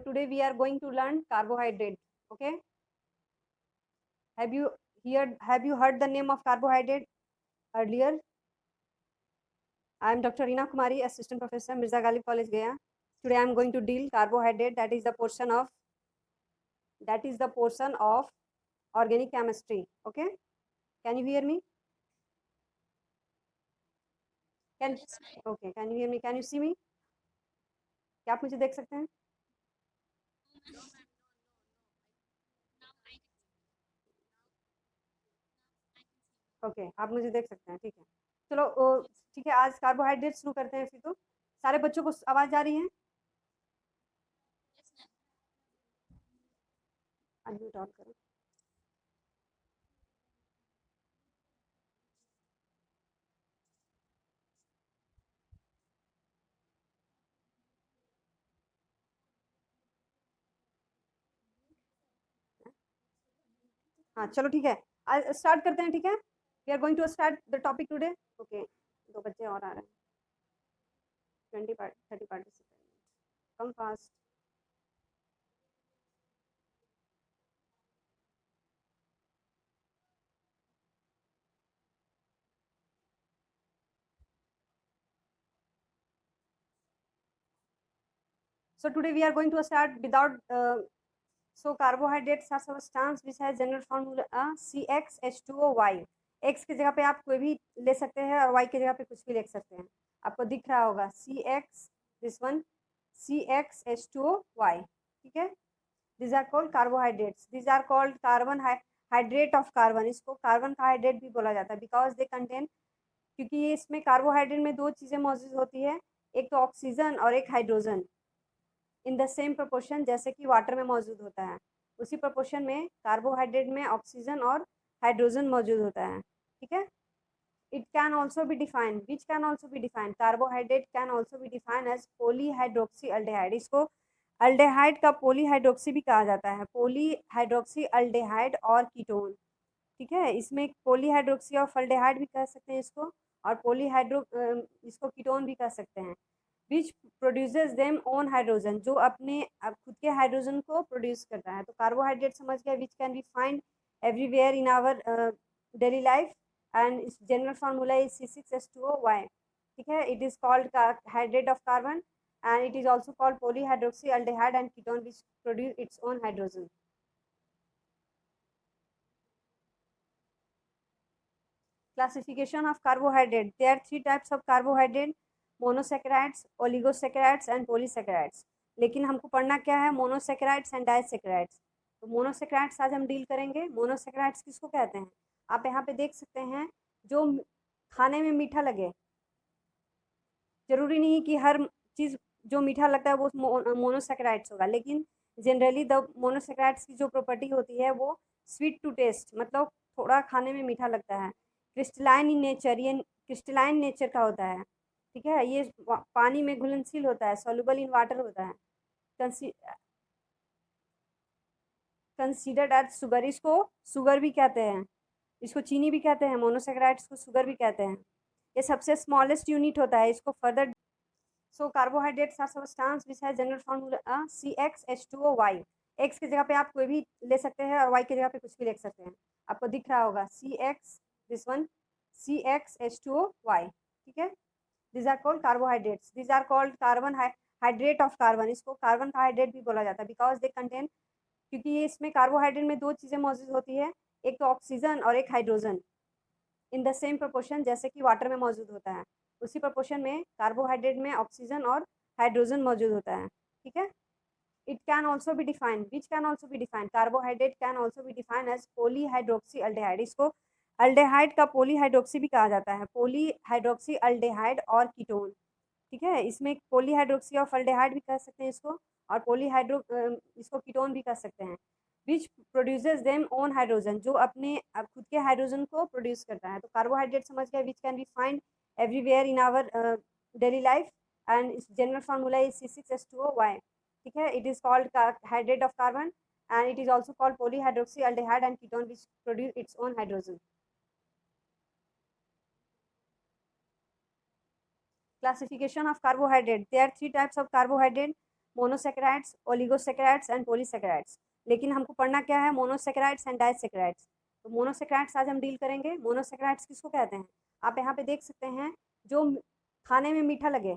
today we are going to learn carbohydrate. Okay. Have you heard the name of carbohydrate earlier? I am Dr. Reena Kumari, Assistant Professor, Mirza Ghalib College, Gaya. Today I am going to deal carbohydrate. That is the portion of organic chemistry. Okay. Can you hear me? Can Okay. Can you hear me? Can you see me? क्या आप मुझे देख सकते हैं? Okay, आप मुझे देख सकते हैं, ठीक है। चलो ठीक है, आज कार्बोहाइड्रेट शुरू करते हैं फिर तो। सारे बच्चों को आवाज़ आ रही है? अनम्यूट ऑन करो। हाँ, चलो ठीक है। आज स्टार्ट करते हैं, ठीक है? We are going to start the topic today. Okay, 2 बच्चे और आ रहे हैं। 30 participant. Come fast. So today we are going to start without so carbohydrates are substance which has general formula CxH2O X की जगह पे आप कोई भी ले सकते हैं और Y की जगह पे कुछ भी लिख सकते हैं। आपको दिख रहा होगा CX, दिस वन CxH2O, ठीक है। These are called carbohydrates. These are called carbon hydrate of carbon. इसको कार्बन का हाइड्रेट भी बोला जाता है बिकॉज दे कंटेन, क्योंकि ये इसमें कार्बोहाइड्रेट में 2 चीज़ें मौजूद होती है, एक तो ऑक्सीजन और एक hydrogen in the same proportion, जैसे कि वाटर में मौजूद होता है उसी प्रोपोर्शन में कार्बोहाइड्रेट में ऑक्सीजन और हाइड्रोजन मौजूद होता है, ठीक है। It can also be defined, which can also be defined, carbohydrate can also be defined as polyhydroxy aldehyde. इसको अल्डेहाइड का पॉलीहाइड्रोक्सी भी कहा जाता है, पॉलीहाइड्रोक्सी अल्डेहाइड और कीटोन, ठीक है। इसमें पॉलीहाइड्रोक्सी ऑफ अल्डेहाइड भी कह सकते हैं इसको, और इसको कीटोन भी कह सकते हैं। Which produces them own hydrogen, जो अपने खुद के हाइड्रोजन को प्रोड्यूस करता है। तो कार्बोहाइड्रेट समझ गया, which can be find everywhere in our daily life, and is general formula is C6H2O, ठीक है। It is called hydrate of carbon and it is also called polyhydroxyaldehyde and ketone which produce its own hydrogen. Classification of carbohydrate. There are 3 types of carbohydrate: monosaccharides, oligosaccharides and polysaccharides. लेकिन हमको पढ़ना क्या है? Monosaccharides and disaccharides. तो monosaccharides आज हम deal करेंगे। Monosaccharides किसको कहते हैं? आप यहाँ पे देख सकते हैं, जो खाने में मीठा लगे। जरूरी नहीं कि हर चीज़ जो मीठा लगता है वो मोनोसेक्राइड्स होगा, लेकिन जनरली द मोनोसेक्राइड्स की जो प्रॉपर्टी होती है वो स्वीट टू टेस्ट, मतलब थोड़ा खाने में मीठा लगता है। क्रिस्टलाइन इन नेचर, ये क्रिस्टलाइन नेचर का होता है, ठीक है। ये पानी में घुलनशील होता है, सॉल्युबल इन वाटर होता है। कंसीडर्ड एज शुगर, इसको शुगर भी कहते हैं, इसको चीनी भी कहते हैं, मोनोसेक्राइड्स को शुगर भी कहते हैं। ये सबसे स्मॉलेस्ट यूनिट होता है। इसको further so carbohydrates are substance which has general formula CxH2O। X की जगह पे आप कोई भी ले सकते हैं और वाई की जगह पे कुछ भी लिख सकते हैं। आपको दिख रहा होगा CX, दिस वन CxH2O, ठीक है। This are called carbohydrates. This are called carbon hydrate of carbon. इसको कार्बन का हाइड्रेट भी बोला जाता है बिकॉज दे कंटेन, क्योंकि ये इसमें कार्बोहाइड्रेट में 2 चीज़ें मौजूद होती है, एक तो ऑक्सीजन और एक hydrogen in the same proportion, जैसे कि वाटर में मौजूद होता है उसी प्रोपोर्शन में कार्बोहाइड्रेट में ऑक्सीजन और हाइड्रोजन मौजूद होता है, ठीक है। It can also be defined, which can also be defined, carbohydrate can also be defined as polyhydroxy aldehyde. इसको अल्डेहाइड का पॉलीहाइड्रोक्सी भी कहा जाता है, पॉलीहाइड्रोक्सी अल्डेहाइड और कीटोन, ठीक है। इसमें पॉलीहाइड्रोक्सी ऑफ अल्डेहाइड भी कह सकते हैं इसको, और इसको कीटोन भी कह सकते हैं। Which produces them own hydrogen, जो अपने खुद के हाइड्रोजन को प्रोड्यूस करता है। तो कार्बोहाइड्रेट समझ गया, which can be find everywhere in our daily life, and is general formula is C6H2O, ठीक है। It is called hydrate of carbon and it is also called polyhydroxyaldehyde and ketone which produce its own hydrogen. Classification of carbohydrate. There are 3 types of carbohydrate: monosaccharides, oligosaccharides and polysaccharides. लेकिन हमको पढ़ना क्या है, monosaccharides and disaccharides. तो monosaccharides आज हम deal करेंगे। Monosaccharides किसको कहते हैं, आप यहाँ पे देख सकते हैं, जो खाने में मीठा लगे।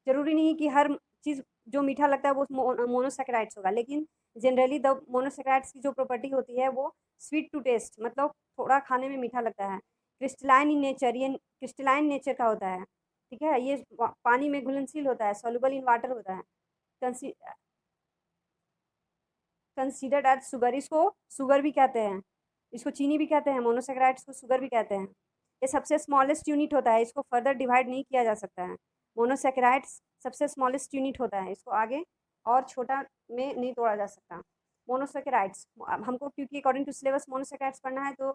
जरूरी नहीं कि हर चीज़ जो मीठा लगता है वो मोनोसेकेराइड्स होगा, लेकिन जनरली द मोनोसेकेराइड्स की जो प्रॉपर्टी होती है वो स्वीट टू टेस्ट, मतलब थोड़ा खाने में मीठा लगता है। क्रिस्टलाइन इन नेचर, ये क्रिस्टलाइन नेचर का होता है, ठीक है। ये पानी में घुलनशील होता है, सॉल्युबल इन वाटर होता है। कंसीडर्ड एज शुगर, इसको शुगर भी कहते हैं, इसको चीनी भी कहते हैं, मोनोसेकेराइड्स को शुगर भी कहते हैं। ये सबसे स्मॉलेस्ट यूनिट होता है, इसको फर्दर डिवाइड नहीं किया जा सकता है। मोनोसेकेराइड्स सबसे स्मॉलेस्ट यूनिट होता है, इसको आगे और छोटा में नहीं तोड़ा जा सकता। मोनोसेकेराइड्स हमको, क्योंकि अकॉर्डिंग टू सिलेबस मोनोसेकेराइड्स पढ़ना है, तो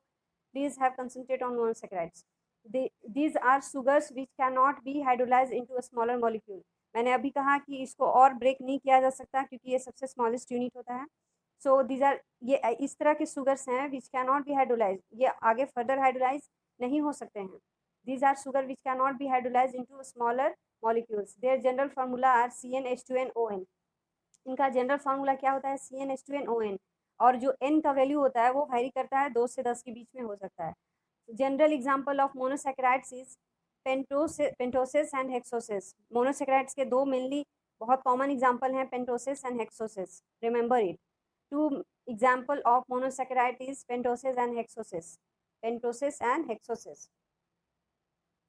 please have concentrate on monosaccharides. These are sugars which can not be hydrolyse into a smaller molecule. मैंने अभी कहा कि इसको और ब्रेक नहीं किया जा सकता, क्योंकि ये सबसे स्मॉलेस्ट यूनिट होता है। सो दीज आर, ये इस तरह के शुगर्स हैं which can not be hydrolyse, ये आगे फर्दर हाइड्रोलाइज नहीं हो सकते हैं। These are sugar which can not be hydrolyse into smaller molecules. Their general formula are CnH2nOn। इनका जनरल फार्मूला क्या होता है, CnH2nOn। और जो n का वैल्यू होता है वो वेरी करता है, 2 से 10 के बीच में हो सकता है। General example of monosaccharides is pentoses and hexoses. Monosaccharides के दो मेनली बहुत कॉमन एग्जाम्पल हैं, pentoses and hexoses, remember it. Two example of monosaccharide is pentosis and hexosis. Pentosis and hexosis.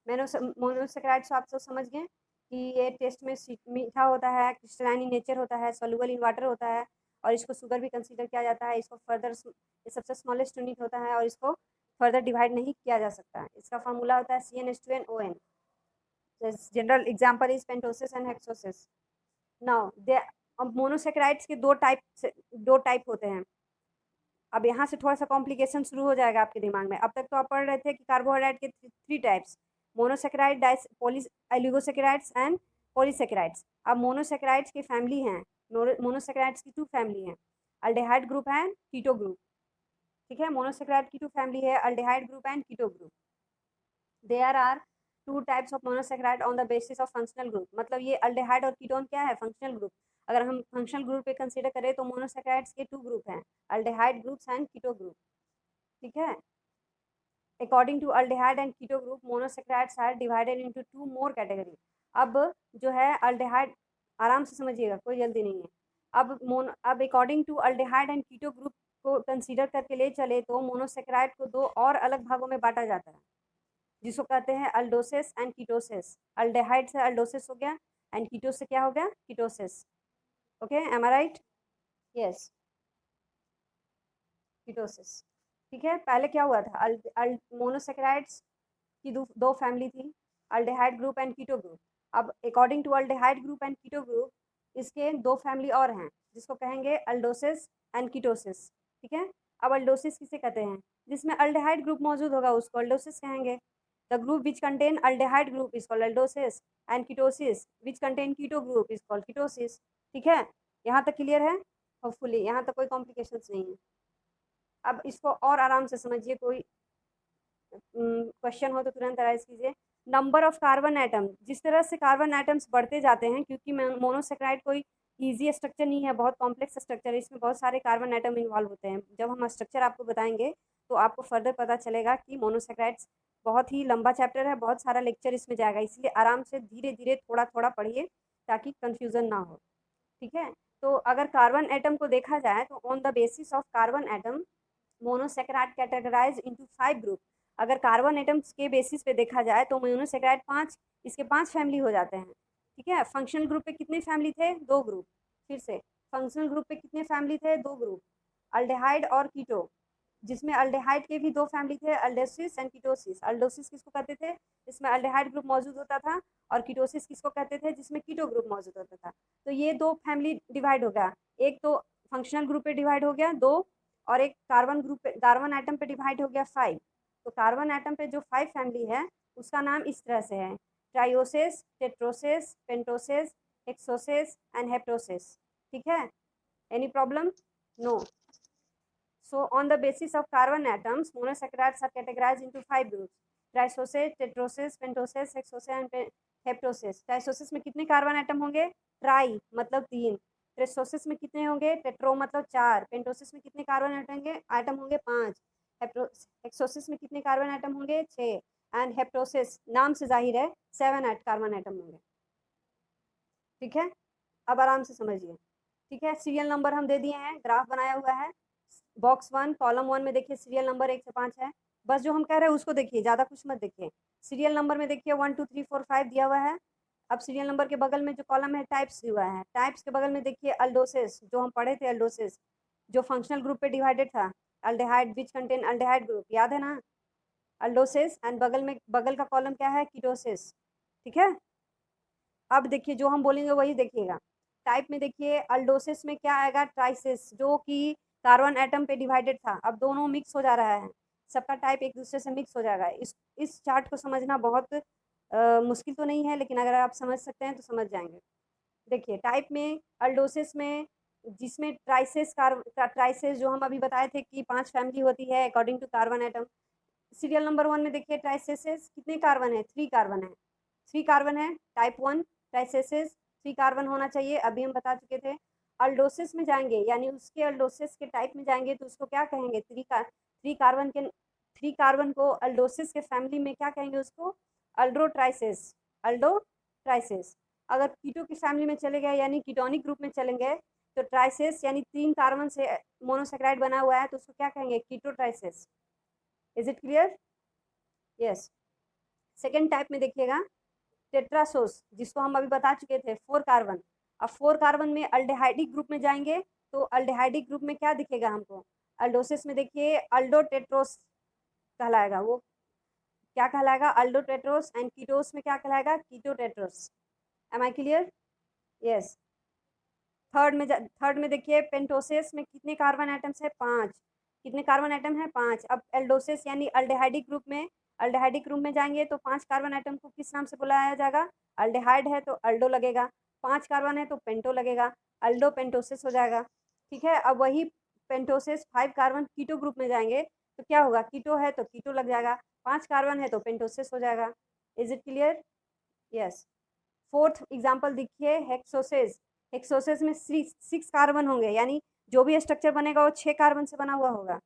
Monosaccharides आप तो समझ गए कि ये टेस्ट में मीठा होता है, क्रिस्टलाइन इन नेचर होता है, सॉल्युबल इन वाटर होता है, और इसको शुगर भी कंसीडर किया जाता है। इसको फर्दर, ये सबसे स्मॉलेस्ट यूनिट होता है और इसको फर्दर डिवाइड नहीं किया जा सकता है। इसका फार्मूला होता है CnH2nOn। General example is pentoses and hexoses. Now अब मोनोसेकेराइड्स के दो टाइप होते हैं। अब यहाँ से थोड़ा सा कॉम्प्लिकेशन शुरू हो जाएगा आपके दिमाग में। अब तक तो आप पढ़ रहे थे कि कार्बोहाइड्रेट के 3 types, monosaccharide, oligosaccharides and polysaccharides. अब मोनोसेकेराइड्स की फैमिली हैं, मोनोसेकेराइड्स की 2 फैमिली हैं, aldehyde group and keto group, ठीक है। मोनोसेकेराइड की 2 फैमिली है, aldehyde group and keto group. There are 2 types of monosaccharide on the basis of functional group. मतलब ये अल्डेहाइड और कीटोन क्या है, फंक्शनल ग्रुप। अगर हम फंक्शनल ग्रुप पे कंसीडर करें तो मोनोसेकेराइड्स के 2 ग्रुप हैं, aldehyde groups and keto group, ठीक है। According to aldehyde and keto group, monosaccharides are divided into 2 more category. अब जो है अल्डेहाइड, आराम से समझिएगा, कोई जल्दी नहीं है। अब according to aldehyde and keto group को कंसीडर करके ले चले तो मोनोसेकेराइड को 2 और अलग भागों में बांटा जाता है, जिसको कहते हैं अल्डोसिस एंड कीटोसिस। अल्डेहाइड से अल्डोसिस हो गया एंड कीटो से क्या हो गया, कीटोसिस। ओके, एम आई राइट? यस, कीटोसिस, ठीक है। पहले क्या हुआ था, मोनोसेकेराइड्स की दो फैमिली थी, aldehyde group and keto group. अब according to aldehyde group and keto group, इसके 2 फैमिली और हैं, जिसको कहेंगे अल्डोसिस एंड कीटोसिस, ठीक है। अब अल्डोसिस किसे कहते हैं, जिसमें अल्डेहाइड ग्रुप मौजूद होगा उसको अल्डोसिस कहेंगे। The group which contain aldehyde group is called aldoses and ketoses which contain keto group is called ketoses, ठीक है। यहाँ तक क्लियर है? होपफुली यहाँ तक कोई कॉम्प्लिकेशंस नहीं है। अब इसको और आराम से समझिए, कोई क्वेश्चन हो तो तुरंत अराइज कीजिए। नंबर ऑफ कार्बन एटम, जिस तरह से कार्बन एटम्स बढ़ते जाते हैं, क्योंकि मोनोसेकेराइड कोई ईजी स्ट्रक्चर नहीं है, बहुत कॉम्प्लेक्स स्ट्रक्चर है, इसमें बहुत सारे कार्बन एटम इन्वॉल्व होते हैं। जब हम स्ट्रक्चर आपको बताएंगे तो आपको फर्दर पता चलेगा कि मोनोसेकेराइड्स बहुत ही लंबा चैप्टर है, बहुत सारा लेक्चर इसमें जाएगा, इसलिए आराम से धीरे धीरे थोड़ा थोड़ा पढ़िए ताकि कन्फ्यूज़न ना हो, ठीक है। तो अगर कार्बन एटम को देखा जाए तो on the basis of carbon atom monosaccharide categorise into 5 group. अगर कार्बन एटम्स के बेसिस पे देखा जाए तो मोनोसेकेराइड 5, इसके 5 फैमिली हो जाते हैं, ठीक है। फंक्शनल ग्रुप पे कितने फैमिली थे, 2 ग्रुप। फिर से फंक्शनल ग्रुप पे कितने फैमिली थे, 2 ग्रुप, अल्डेहाइड और कीटो, जिसमें अल्डेहाइड के भी 2 फैमिली थे, अल्डोसिस एंड कीटोसिस। अल्डोसिस किसको कहते थे, जिसमें अल्डेहाइड ग्रुप मौजूद होता था, और कीटोसिस किसको कहते थे, जिसमें कीटो ग्रुप मौजूद होता था। तो ये 2 फैमिली डिवाइड हो गया, एक तो फंक्शनल ग्रुप पे डिवाइड हो गया 2, और एक कार्बन ग्रुप पे, कार्बन एटम पे डिवाइड हो गया 5। तो कार्बन एटम पे जो 5 फैमिली है उसका नाम इस तरह से है, ट्राइओसिस, टेट्रोसिस, पेंटोसिस, हेक्सोसिस एंड हेप्टोसिस, ठीक है। Any problem? No. So on the basis of carbon atoms, monosaccharides are categorized into 5 groups: trisosis, tetrosis, pentosis, hexosis, and हेप्टोसिस। ट्राइसोसिस में कितने कार्बन आइटम होंगे? ट्राई मतलब 3। ट्रिसोसिस में कितने होंगे? टेट्रो मतलब 4। पेंटोसिस में कितने कार्बन आइटम होंगे? 5। हेक्सोसिस में कितने कार्बन आइटम होंगे? 6। एंड हेप्टोसिस नाम से जाहिर है 7 कार्बन आइटम होंगे। ठीक है, अब आराम से समझिए। ठीक है, सीरियल नंबर हम दे दिए हैं, ग्राफ बनाया हुआ है। बॉक्स 1 कॉलम 1 में देखिए सीरियल नंबर 1 से 5 है। बस जो हम कह रहे हैं उसको देखिए, ज़्यादा कुछ मत देखिए। सीरियल नंबर में देखिए 1 2 3 4 5 दिया हुआ है। अब सीरियल नंबर के बगल में जो कॉलम है टाइप्स दिया हुआ है, टाइप्स के बगल में देखिए अल्डोसिस, जो हम पढ़े थे अल्डोसिस, जो फंक्शनल ग्रुप पे डिवाइडेड था। अल्डेहाइड विच कंटेन अल्डेहाइड ग्रुप, याद है ना? अल्डोसिस। एंड बगल में बगल का कॉलम क्या है? कीटोसिस। ठीक है, अब देखिए जो हम बोलेंगे वही देखिएगा। टाइप में देखिए अल्डोसिस में क्या आएगा? ट्राइसिस, जो कि कार्बन एटम पे डिवाइडेड था, अब दोनों मिक्स हो जा रहा है, सबका टाइप एक दूसरे से मिक्स हो जाएगा। इस चार्ट को समझना बहुत मुश्किल तो नहीं है, लेकिन अगर आप समझ सकते हैं तो समझ जाएंगे। देखिए टाइप में अल्डोसिस में, जिसमें ट्राइसिस जो हम अभी बताए थे कि 5 फैमिली होती है according to carbon atom. Serial number 1 में देखिए ट्राइसिस कितने कार्बन है? 3 कार्बन है। 3 कार्बन है। टाइप 1 ट्राइसिस 3 कार्बन होना चाहिए, अभी हम बता चुके थे। अल्डोसिस में जाएंगे, यानी उसके अल्डोसिस के टाइप में जाएंगे तो उसको क्या कहेंगे? 3 कार्बन को अल्डोसिस के फैमिली में क्या कहेंगे? उसको अल्ड्रोट्राइसिस। अल्डोट्राइसिस। अगर कीटो की फैमिली में चले गए, यानी कीटोनिक ग्रुप में चलेंगे, तो ट्राइसिस यानी 3 कार्बन से मोनोसेक्राइड बना हुआ है, तो उसको क्या कहेंगे? Ketotrioses. Is it clear? Yes. Second type में देखिएगा टेट्रासोस, जिसको हम अभी बता चुके थे 4 कार्बन। अब 4 कार्बन में अल्डेहाइडिक ग्रुप में जाएंगे, तो अल्डेहाइडिक ग्रुप में क्या दिखेगा हमको? अल्डोसिस में देखिए अल्डोटेट्रोस कहलाएगा, वो क्या कहलाएगा? अल्डोटेट्रोस। एंड कीटोस में क्या कहलाएगा? Ketotetrose. Am I clear? Yes. Third में देखिए पेंटोसिस में कितने कार्बन आइटम्स है? 5। कितने कार्बन आइटम है? 5। अब एल्डोसिस यानी अल्डेहाइडिक ग्रुप में जाएंगे तो 5 कार्बन आइटम को किस नाम से बुलाया जाएगा? अल्डेहाइड है तो अल्डो लगेगा, 5 कार्बन है तो पेंटो लगेगा, अल्डो पेंटोसिस हो जाएगा। ठीक है, अब वही पेंटोसिस 5 कार्बन कीटो ग्रुप में जाएंगे तो क्या होगा? कीटो है तो कीटो लग जाएगा, 5 कार्बन है तो पेंटोसिस हो जाएगा। Is it clear? Yes. Fourth example देखिए हेक्सोसिस। हेक्सोसिस में 6 कार्बन होंगे, यानी जो भी स्ट्रक्चर बनेगा वो 6 कार्बन से बना हुआ होगा।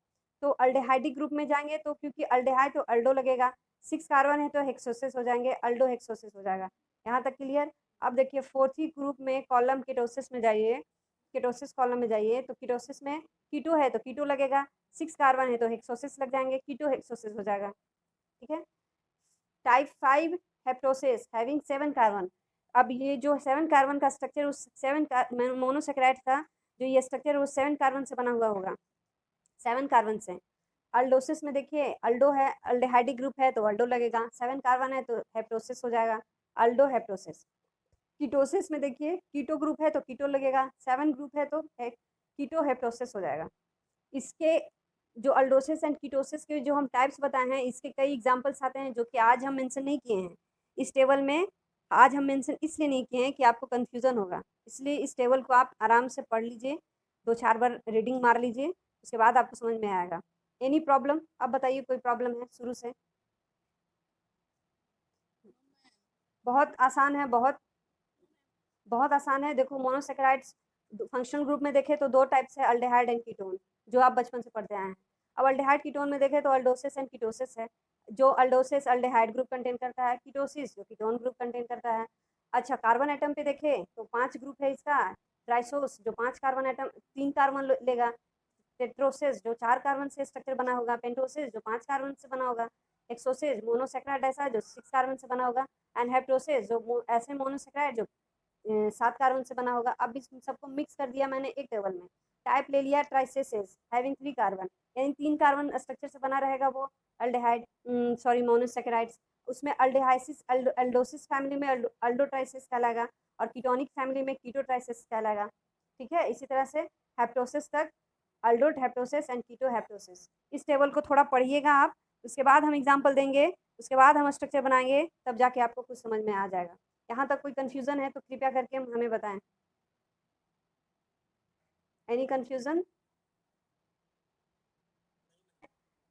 तो अल्डेहाइडिक ग्रुप में जाएंगे तो क्योंकि अल्डेहाइड तो अल्डो लगेगा, 6 कार्बन है तो हेक्सोसिस हो जाएंगे, अल्डो हेक्सोसिस हो जाएगा। यहाँ तक क्लियर? अब देखिए फोर्थ ही ग्रुप में कॉलम कीटोसिस में जाइए, कीटोसिस कॉलम में जाइए, तो कीटोसिस में कीटो है तो कीटो लगेगा, 6 कार्बन है तो हेक्सोसिस लग जाएंगे, कीटो हेक्सोसिस हो जाएगा। ठीक है। Type 5 heptoses having 7 carbon. अब ये जो 7 कार्बन का स्ट्रक्चर उस 7 मोनोसेक्राइड था, जो ये स्ट्रक्चर वो 7 कार्बन से बना हुआ होगा, 7 कार्बन से। अल्डोसिस में देखिए अल्डो है, अल्डेहाइडिक ग्रुप है तो अल्डो लगेगा, 7 कार्बन है तो हेप्टोसिस हो जाएगा, अल्डो हेप्टोसिस। कीटोसिस में देखिए कीटो ग्रुप है तो कीटो लगेगा, 7 ग्रुप है तो कीटो हेप्टोसिस हो जाएगा। इसके जो अल्डोसिस एंड कीटोसिस के जो हम टाइप्स बताए हैं, इसके कई एग्जांपल्स आते हैं जो कि आज हम मेंशन नहीं किए हैं इस टेबल में। आज हम मेंशन इसलिए नहीं किए हैं कि आपको कंफ्यूजन होगा, इसलिए इस टेबल को आप आराम से पढ़ लीजिए, 2-4 बार रीडिंग मार लीजिए, उसके बाद आपको समझ में आएगा। Any problem? आप बताइए, कोई प्रॉब्लम है शुरू से? बहुत आसान है, बहुत बहुत आसान है। देखो मोनोसेक्राइड्स फंक्शनल ग्रुप में देखें तो 2 टाइप से, अल्डेहाइड एंड कीटोन, जो आप बचपन से पढ़ते आए हैं। अब अल्डेहाइड कीटोन में देखें तो अल्डोसिस एंड कीटोसिस है, जो अल्डोसिस अल्डेहाइड ग्रुप कंटेन करता है, कीटोसिस जो कीटोन ग्रुप कंटेन करता है। अच्छा, कार्बन आइटम पे देखें तो 5 ग्रुप है इसका। ट्राइसोस जो 5 कार्बन आइटम 3 कार्बन लेगा, टेट्रोसिस जो 4 कार्बन से स्ट्रक्चर बना होगा, पेंटोसिस जो 5 कार्बन से बना होगा, हेक्सोसिस मोनोसेक्राइड ऐसा जो 6 कार्बन से बना होगा, एंड हेप्टोसिस जो ऐसे मोनोसेक्राइड जो 7 कार्बन से बना होगा। अब इस सबको मिक्स कर दिया मैंने एक टेबल में। टाइप ले लिया ट्राइसेसिस हैविंग 3 कार्बन, यानी 3 कार्बन स्ट्रक्चर से बना रहेगा वो अल्डेहाइड, सॉरी मोनोसेक्राइड्स। उसमें अल्डेहाइसिस अल्डोसिस फैमिली में अल्डोट्राइसिस कहलाएगा, और कीटोनिक फैमिली में कीटोट्राइसिस कहलाएगा। ठीक है, इसी तरह से हेप्टोसिस तक अल्डोट हेप्टोसिस एंड कीटो हेप्टोसिस। इस टेबल को थोड़ा पढ़िएगा आप, उसके बाद हम एग्जाम्पल देंगे, उसके बाद हम स्ट्रक्चर बनाएंगे, तब जाके आपको कुछ समझ में आ जाएगा। यहाँ तक कोई कन्फ्यूज़न है तो कृपया करके हमें बताएं। Any confusion?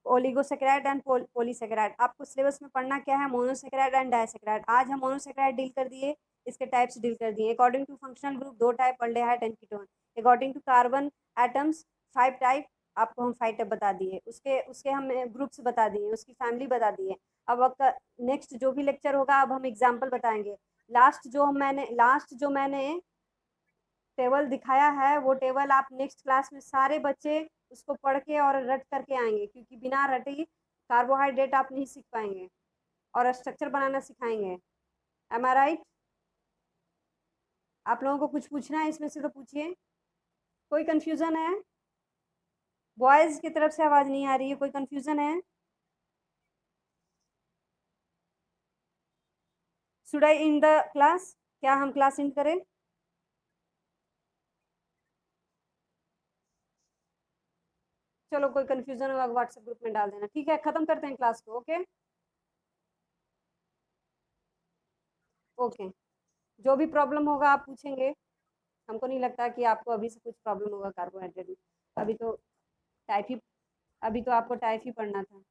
Oligosaccharide and polysaccharide. आपको सिलेबस में पढ़ना क्या है, मोनोसेकेराइड एंड डाइसेकेराइड। आज हम मोनोसेकेराइड डील कर दिए, इसके टाइप्स डील कर दिए। According to functional group 2 type, aldehyde and ketone. According to carbon atoms 5 type, आपको हम 5 टाइप बता दिए। उसके उसके हम ग्रुप्स बता दिए, उसकी फैमिली बता दिए। अब नेक्स्ट जो भी लेक्चर होगा, अब हम एग्जाम्पल बताएंगे। लास्ट जो मैंने टेबल दिखाया है, वो टेबल आप नेक्स्ट क्लास में सारे बच्चे उसको पढ़ के और रट करके आएंगे, क्योंकि बिना रटे कार्बोहाइड्रेट आप नहीं सीख पाएंगे, और स्ट्रक्चर बनाना सिखाएंगे। एम आई राइट? आप लोगों को कुछ पूछना है इसमें से तो पूछिए। कोई कंफ्यूजन है? बॉयज की तरफ से आवाज नहीं आ रही है, कोई कंफ्यूजन है? Should I in the class? क्या हम क्लास इन करें? चलो, कोई कंफ्यूजन होगा व्हाट्सएप ग्रुप में डाल देना। ठीक है, खत्म करते हैं क्लास को। ओके ओके, जो भी प्रॉब्लम होगा आप पूछेंगे। हमको नहीं लगता कि आपको अभी से कुछ प्रॉब्लम होगा कार्बोहाइड्रेट में। अभी तो टाइप ही अभी तो आपको टाइप ही पढ़ना था।